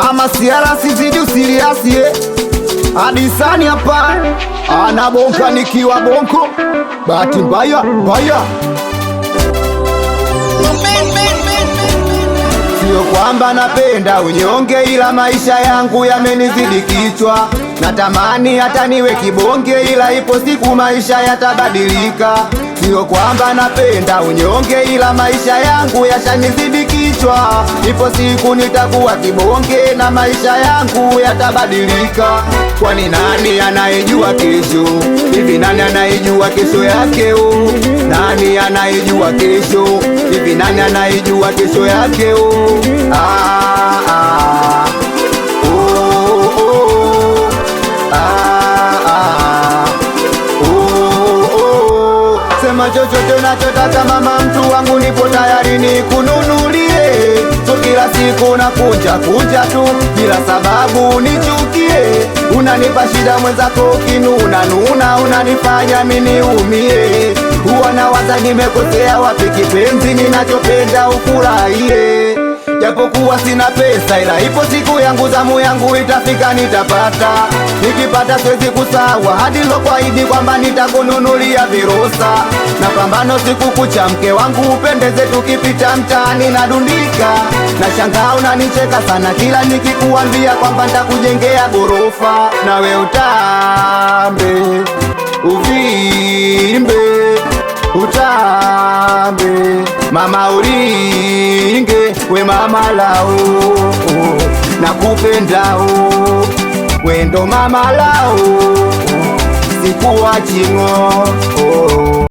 ama siara sizidi usiliasie Adisani hapa anabonka nikiwa bonko bahati mbaya mbaya. Sio kwamba napenda unyonge, ila maisha yangu yamenizidi kichwa. Natamani hata niwe kibonge, ila ipo siku maisha yatabadilika. Sio kwamba napenda unyonge, ila maisha yangu yashanizidi kichwa. Ipo siku nitakuwa kibonge na maisha yangu yatabadilika. Kwani nani anayejua kesho? Hivi nani anayejua kesho yake? Nani anayejua kesho? Hivi nani anayejua kesho yake? Sema chochote unachotaka mama, mtu wangu nipo tayari nikununulie. So kila siku nakuja tu bila sababu nichukie. Unanipa shida mwenzako kinuna, unanifanya mimi niumie. Huwa nawaza nimekosea wapi kipenzi, ninachopenda ufurahie. Japokuwa sina pesa, ila ipo siku yangu, zamu yangu itafika, nitapata. Nikipata siwezi kusawa hadi lokuahidi kwamba nitakununulia virosa. Na pambano siku kucha mke wangu upendeze, tukipita mtaani nadundika. Na shangaa unanicheka sana kila nikikuambia kwamba nitakujengea gorofa. Nawe utambe uvimbe utambe mama uringe, we mama lao nakupendao, we ndo mama lao sikuwa chingo.